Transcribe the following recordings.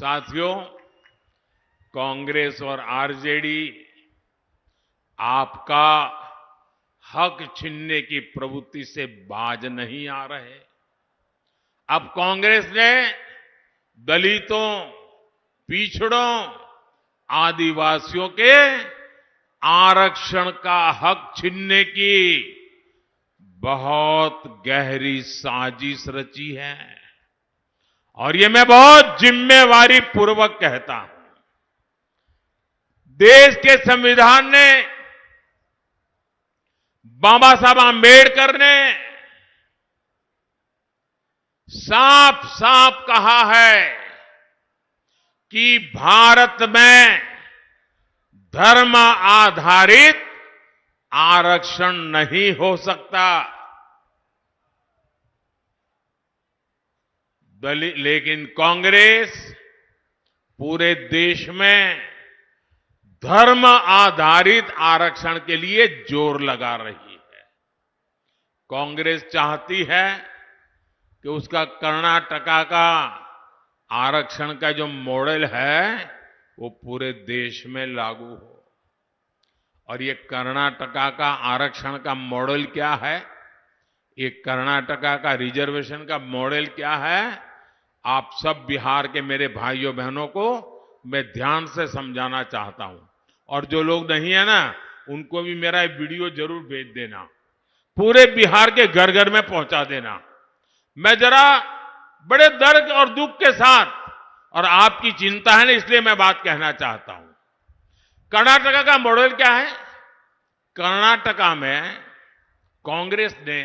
साथियों, कांग्रेस और आरजेडी आपका हक छीनने की प्रवृत्ति से बाज नहीं आ रहे। अब कांग्रेस ने दलितों, पिछड़ों, आदिवासियों के आरक्षण का हक छीनने की बहुत गहरी साजिश रची है और ये मैं बहुत जिम्मेवारी पूर्वक कहता हूं। देश के संविधान ने, बाबा साहब आंबेडकर ने साफ साफ कहा है कि भारत में धर्म आधारित आरक्षण नहीं हो सकता। लेकिन कांग्रेस पूरे देश में धर्म आधारित आरक्षण के लिए जोर लगा रही है। कांग्रेस चाहती है कि उसका कर्नाटका का आरक्षण का जो मॉडल है वो पूरे देश में लागू हो। और ये कर्नाटका का आरक्षण का मॉडल क्या है, ये कर्नाटका का रिजर्वेशन का मॉडल क्या है, आप सब बिहार के मेरे भाइयों बहनों को मैं ध्यान से समझाना चाहता हूं। और जो लोग नहीं है ना, उनको भी मेरा वीडियो जरूर भेज देना, पूरे बिहार के घर घर में पहुंचा देना। मैं जरा बड़े दर्द और दुख के साथ, और आपकी चिंता है ना इसलिए मैं बात कहना चाहता हूं। कर्नाटका का मॉडल क्या है? कर्नाटका में कांग्रेस ने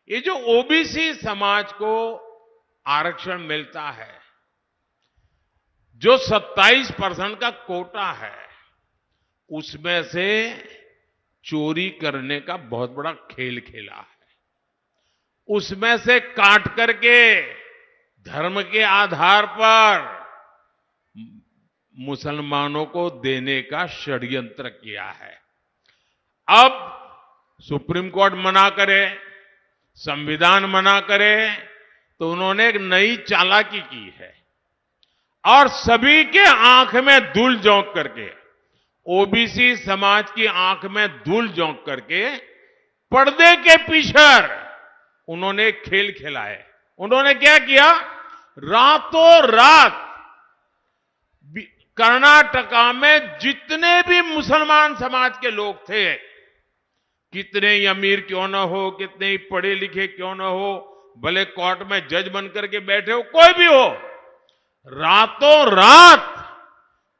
ये जो ओबीसी समाज को आरक्षण मिलता है, जो 27% का कोटा है, उसमें से चोरी करने का बहुत बड़ा खेल खेला है। उसमें से काट करके धर्म के आधार पर मुसलमानों को देने का षड्यंत्र किया है। अब सुप्रीम कोर्ट मना करे, संविधान मना करे, तो उन्होंने एक नई चालाकी की है और सभी के आंख में धूल झोंक करके, ओबीसी समाज की आंख में धूल झोंक करके पर्दे के पीछे उन्होंने खेल खेला है। उन्होंने क्या किया? रातों रात कर्नाटका में जितने भी मुसलमान समाज के लोग थे, कितने ही अमीर क्यों न हो, कितने ही पढ़े लिखे क्यों न हो, भले कोर्ट में जज बनकर के बैठे हो, कोई भी हो, रातों रात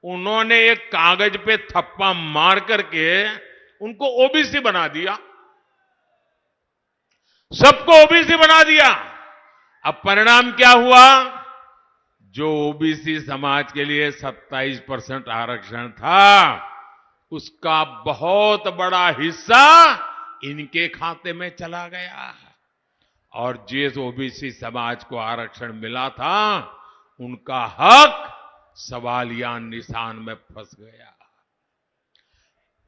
उन्होंने एक कागज पे थप्पा मार करके उनको ओबीसी बना दिया, सबको ओबीसी बना दिया। अब परिणाम क्या हुआ? जो ओबीसी समाज के लिए 27% आरक्षण था, उसका बहुत बड़ा हिस्सा इनके खाते में चला गया और जिस ओबीसी समाज को आरक्षण मिला था, उनका हक सवालिया निशान में फंस गया।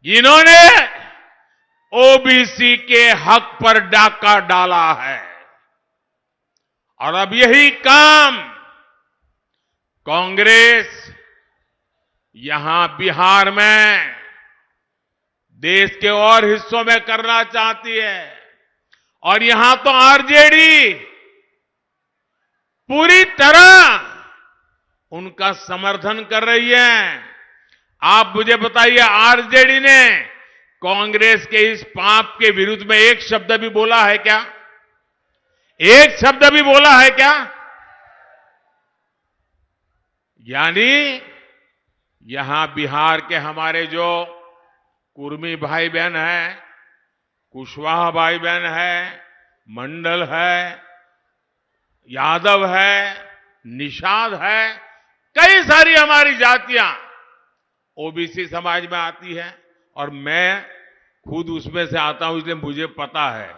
इन्होंने ओबीसी के हक पर डाका डाला है और अब यही काम कांग्रेस यहां बिहार में, देश के और हिस्सों में करना चाहती है। और यहां तो आरजेडी पूरी तरह उनका समर्थन कर रही है। आप मुझे बताइए, आरजेडी ने कांग्रेस के इस पाप के विरुद्ध में एक शब्द भी बोला है क्या? एक शब्द भी बोला है क्या? यानी यहां बिहार के हमारे जो कुर्मी भाई बहन हैं, कुशवाहा भाई बहन है, मंडल है, यादव है, निषाद है, कई सारी हमारी जातियां ओबीसी समाज में आती है और मैं खुद उसमें से आता हूं, इसलिए मुझे पता है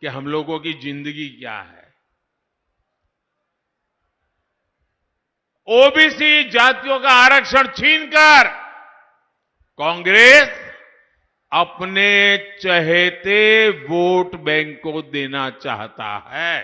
कि हम लोगों की जिंदगी क्या है। ओबीसी जातियों का आरक्षण छीनकर कांग्रेस अपने चहेते वोट बैंक को देना चाहता है।